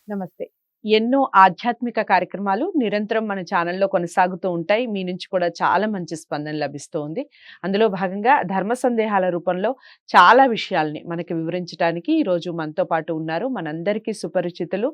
నమస్తే. ఎన్నో ఆధ్యాత్మిక కార్యక్రమాలు నిరంతరం మన ఛానల్‌లో కొనసాగుతూ ఉంటాయి. మీ నుంచి కూడా చాలా మంచి స్పందన లభిస్తూ ఉంది. అందులో భాగంగా ధర్మ సందేహాల రూపంలో చాలా విషయాల్ని మనకి వివరించటానికి ఈరోజు మనతో పాటు ఉన్నారు. మనందరికీ సుపరిచితులు,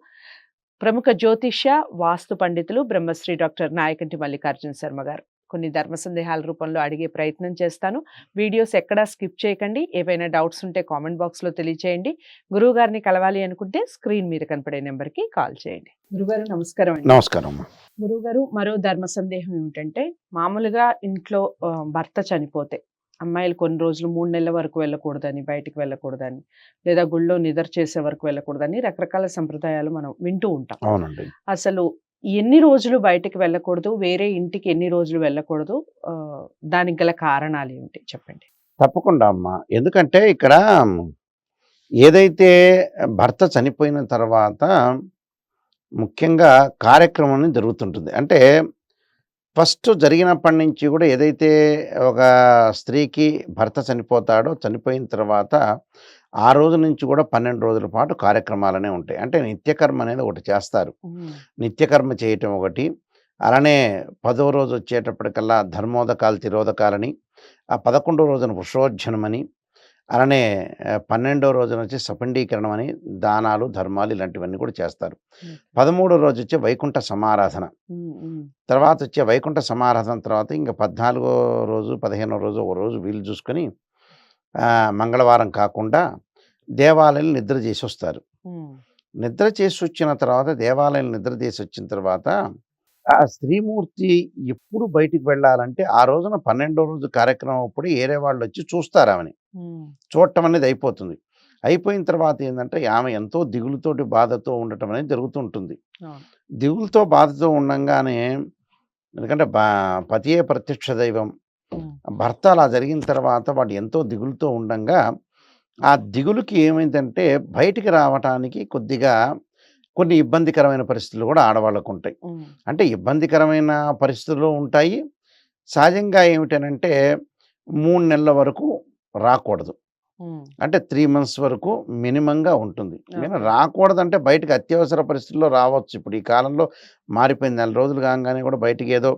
ప్రముఖ జ్యోతిష్య, వాస్తు పండితులు బ్రహ్మశ్రీ డాక్టర్ నాయకంటి మల్లికార్జున శర్మ గారు. కొన్ని ధర్మ సందేహాల రూపంలో అడిగే ప్రయత్నం చేస్తాను. వీడియోస్ ఎక్కడా స్కిప్ చేయకండి. ఏవైనా డౌట్స్ ఉంటే కామెంట్ బాక్స్‌లో తెలియచేయండి. గురువుగారిని కలవాలి అనుకుంటే స్క్రీన్ మీద కనపడే నెంబర్‌కి కాల్ చేయండి. గురుగారు నమస్కారం అండి. నమస్కారం అమ్మా. గురువుగారు, మరో ధర్మ సందేహం ఏమిటంటే, మామూలుగా ఇంట్లో భర్త చనిపోతే అమ్మాయిలు కొన్ని రోజులు 3 నెలల వరకు వెళ్ళకూడదని, బయటికి వెళ్ళకూడదని, లేదా గుళ్ళో నిద్ర చేసే వరకు వెళ్ళకూడదని రకరకాల సంప్రదాయాలు మనం వింటూ ఉంటాం. అవునండి. అసలు ఎన్ని రోజులు బయటికి వెళ్ళకూడదు? వేరే ఇంటికి ఎన్ని రోజులు వెళ్ళకూడదు? దానికి గల కారణాలేమిటి చెప్పండి? తప్పకుండా అమ్మా. ఎందుకంటే ఇక్కడ ఏదైతే భర్త చనిపోయిన తర్వాత ముఖ్యంగా కార్యక్రమం అనేది జరుగుతుంటుంది. అంటే ఫస్ట్ జరిగినప్పటి నుంచి కూడా ఏదైతే ఒక స్త్రీకి భర్త చనిపోతాడో, చనిపోయిన తర్వాత ఆ రోజు నుంచి కూడా 12 రోజుల పాటు కార్యక్రమాలనే ఉంటాయి. అంటే నిత్యకర్మ అనేది ఒకటి చేస్తారు. హ్మ్. నిత్యకర్మ చేయటం ఒకటి, అలానే 10వ రోజు వచ్చేటప్పటికల్లా ధర్మోదకాలు, తిరోదకాలని, ఆ 11వ రోజున వృషోజ్జనమని, అలానే 12వ రోజున వచ్చి సపండీకరణం అని, దానాలు, ధర్మాలు ఇలాంటివన్నీ కూడా చేస్తారు. హ్మ్. 13వ రోజు వచ్చి వైకుంఠ సమారాధన. హ్మ్. హ్మ్. తర్వాత వచ్చే వైకుంఠ సమారాధన తర్వాత ఇంక 14వ రోజు, 15వ రోజు ఒక రోజు వీలు చూసుకొని మంగళవారం కాకుండా దేవాలయాలు నిద్ర చేసొస్తారు. హ్మ్. నిద్ర చేసొచ్చిన తర్వాత దేవాలయాలు నిద్ర చేసొచ్చిన తర్వాత ఆ స్త్రీమూర్తి ఎప్పుడు బయటికి వెళ్ళాలంటే ఆ రోజున 12వ రోజు కార్యక్రమం అప్పుడు ఏరే వాళ్ళొచ్చి చూస్తారు ఆమెని. హ్మ్. చూడటం అనేది అయిపోతుంది. అయిపోయిన తర్వాత ఏందంటే ఆమె ఎంతో దిగులుతోటి, బాధతో ఉండటం అనేది జరుగుతూ ఉంటుంది. అవును. దిగులుతో, బాధతో ఉండంగానే ఎందుకంటే పతియే ప్రత్యక్ష దైవం. హ్మ్. భర్త అలా జరిగిన తర్వాత వాడు ఎంతో దిగులుతో ఉండంగా, ఆ దిగులుకి ఏమైందంటే బయటికి రావటానికి కొద్దిగా కొన్ని ఇబ్బందికరమైన పరిస్థితులు కూడా ఆడవాళ్ళకుంటాయి. హ్మ్. అంటే ఇబ్బందికరమైన పరిస్థితులు ఉంటాయి. సహజంగా ఏమిటనంటే 3 నెలల వరకు రాకూడదు. హ్మ్. అంటే 3 మంత్స్ వరకు మినిమంగా ఉంటుంది. నేను ఓకే. రాకూడదంటే బయటకి అత్యవసర పరిస్థితుల్లో రావచ్చు. ఇప్పుడు ఈ కాలంలో మారిపోయింది. నెల రోజులు కాంగానే కూడా బయటికి ఏదో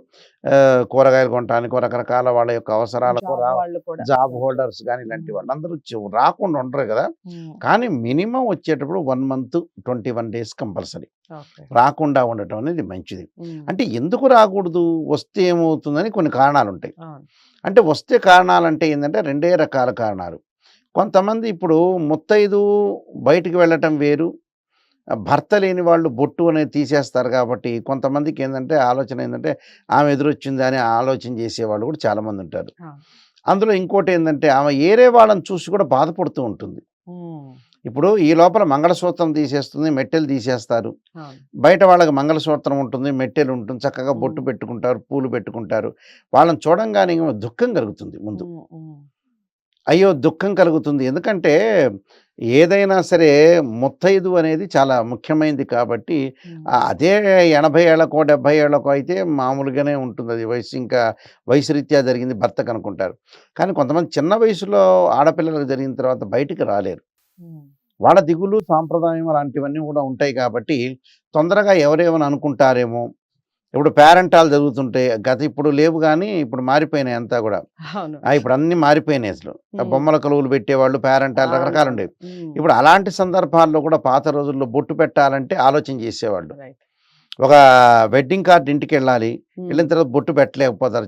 కూరగాయలు కొనటానికో, రకరకాల వాళ్ళ యొక్క అవసరాలకో జాబ్ వాళ్ళు కూడా జాబ్ రావచ్చు. హోల్డర్స్ గాని ఇలాంటి హ్మ్. వాళ్ళందరూ రాకుండా ఉండరు కదా! హ్మ్. కానీ మినిమమ్ వచ్చేటప్పుడు 1 మంత్ 21 డేస్ కంపల్సరీ. ఓకే. రాకుండా ఉండటం అనేది మంచిది. హ్మ్. అంటే ఎందుకు రాకూడదు? వస్తే ఏమవుతుందని కొన్ని కారణాలుంటాయి. అవును. అంటే వస్తే కారణాలంటే ఏందంటే రెండే రకాల కారణాలు. కొంతమంది ఇప్పుడు ముత్తైదు బయటికి వెళ్ళటం వేరు. భర్త లేని వాళ్ళు బొట్టు అనేది తీసేస్తారు కాబట్టి కొంతమందికేందంటే ఆలోచన ఏందంటే ఆమె ఎదురొచ్చింది అని ఆలోచన చేసేవాళ్ళు కూడా చాలామందుంటారు. అవును. అందులో ఇంకోటేందంటే ఆమె ఏరే వాళ్ళని చూసి కూడా బాధపడుతూ ఉంటుంది. హ్మ్. ఇప్పుడు ఈ లోపల మంగళసూత్రం తీసేస్తుంది, మెట్టెలు తీసేస్తారు. అవును. బయట వాళ్ళకి మంగళసూత్రం ఉంటుంది, మెట్టెలు ఉంటుంది. చక్కగా బొట్టు హ్మ్. పెట్టుకుంటారు, పూలు పెట్టుకుంటారు. వాళ్ళని చూడంగానే ఏమో దుఃఖం కలుగుతుంది ముందు. హ్మ్. హ్మ్. అయ్యో! దుఃఖం కలుగుతుంది. ఎందుకంటే ఏదైనా సరే ముత్తైదు అనేది చాలా ముఖ్యమైనది కాబట్టి హ్మ్. అదే 80 ఏళ్ళకో, 70 ఏళ్ళకో అయితే మామూలుగానే ఉంటుందది. వయసు ఇంకా వయసు రీత్యా జరిగింది భర్తకనుకుంటారు. కానీ కొంతమంది చిన్న వయసులో ఆడపిల్లలకు జరిగిన తర్వాత బయటికి రాలేరు. హ్మ్. వాళ్ళ దిగులు, సాంప్రదాయం అలాంటివన్నీ గూడా ఉంటాయి కాబట్టి తొందరగా ఎవరేమని అనుకుంటారేమో! ఇప్పుడు పేరంటాలు జరుగుతుంటాయి. ఇప్పుడు లేవు గానీ, ఇప్పుడు మారిపోయినాయి అంతా గూడా. అవును. ఇప్పుడు అన్నీ మారిపోయినాయి అసలు. హ్మ్. బొమ్మల కొలువులు పెట్టేవాళ్ళు, పేరంటాలు అవునవును. రకరకాలుండేవి. హ్మ్. ఇప్పుడు అలాంటి సందర్భాల్లో కూడా పాత రోజుల్లో బొట్టు పెట్టాలంటే ఆలోచన చేసేవాళ్ళు. రైట్. ఒక వెడ్డింగ్ కార్డ్ ఇంటికెళ్ళాలి. హ్మ్. ఎళ్ళిన తర్వాత బొట్టు పెట్టలేకపోతారు.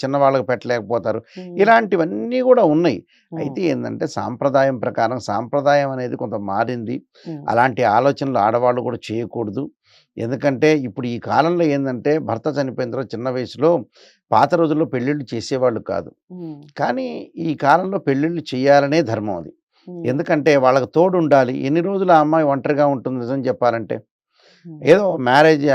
చిన్న వాళ్ళకి పెట్టలేకపోతారు. హ్మ్. ఇలాంటివన్నీ గూడా ఉన్నాయి. హ్మ్. అయితే ఏందంటే సాంప్రదాయం ప్రకారం సాంప్రదాయం అనేది కొంత మారింది. హ్మ్. అలాంటి ఆలోచనలు ఆడవాళ్ళు కూడా చేయకూడదు. ఎందుకంటే ఇప్పుడు ఈ కాలంలో ఏందంటే భర్త చనిపోయిన తర్వాత చిన్న వయసులో పాత రోజుల్లో పెళ్ళిళ్ళు చేసేవాళ్ళు కాదు. హ్మ్. కానీ ఈ కాలంలో పెళ్ళిళ్ళు చేయాలనే ధర్మం అది. హ్మ్. ఎందుకంటే వాళ్ళకి తోడుండాలి. ఎన్ని రోజులు ఆ అమ్మాయి ఒంటరిగా ఉంటుంది నిజం చెప్పాలంటే? హ్మ్. ఏదో మ్యారేజ్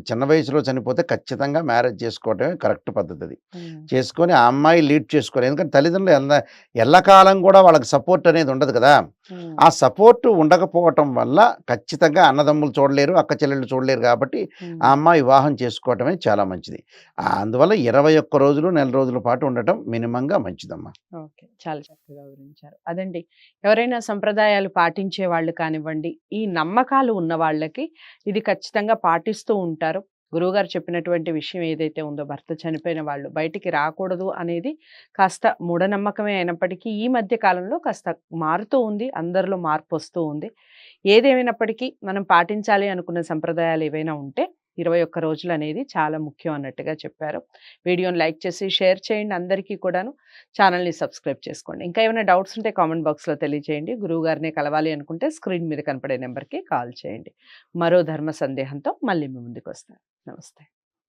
చిన్న వయసులో చనిపోతే ఖచ్చితంగా మ్యారేజ్ చేసుకోవటమే కరెక్ట్ పద్ధతది. హ్మ్. చేసుకొని ఆ అమ్మాయి లీడ్ చేసుకోవాలి. ఎందుకంటే తల్లిదండ్రులు ఎల్లకాలం గూడా వాళ్ళకి సపోర్ట్ అనేది ఉండదు కదా! ఉమ్, ఆ సపోర్ట్ ఉండకపోవటం వల్ల ఖచ్చితంగా అన్నదమ్ములు చూడలేరు, అక్క చెల్లెళ్ళు చూడలేరు కాబట్టి ఉమ్. ఆ అమ్మాయి వివాహం చేసుకోవటమే చాలా మంచిది. అందువల్ల 21 రోజులు, నెల రోజుల పాటు ఉండటం మినిమంగా మంచిదమ్మా. ఓకే. చాలా చక్కగా వివరించారు. అదండి. ఎవరైనా సంప్రదాయాలు పాటించే వాళ్ళు కానివ్వండి, ఈ నమ్మకాలు ఉన్న వాళ్ళకి ఇది ఖచ్చితంగా పాటిస్తూ ఉంటారు. గురువుగారు చెప్పినటువంటి విషయం ఏదైతే ఉందో భర్త చనిపోయిన వాళ్ళు బయటికి రాకూడదు అనేది కాస్త మూఢనమ్మకమే అయినప్పటికీ ఈ మధ్య కాలంలో కాస్త మారుతూ ఉంది. అందరిలో మార్పొస్తూ ఉంది. ఏదేమైనప్పటికీ మనం పాటించాలి అనుకున్న సంప్రదాయాలు ఏవైనా ఉంటే 21 రోజులనేది చాలా ముఖ్యం అన్నట్టుగా చెప్పారు. వీడియోని లైక్ చేసి షేర్ చేయండి అందరికీ కూడాను. ఛానల్‌ని సబ్స్క్రైబ్ చేసుకోండి. ఇంకా ఏమైనా డౌట్స్ ఉంటే కామెంట్ బాక్స్‌లో తెలియజేయండి. గురువుగారినే కలవాలి అనుకుంటే స్క్రీన్ మీద కనపడే నంబర్‌కి కాల్ చేయండి. మరో ధర్మ సందేహంతో మళ్ళీ మీ ముందుకొస్తాను. నమస్తే.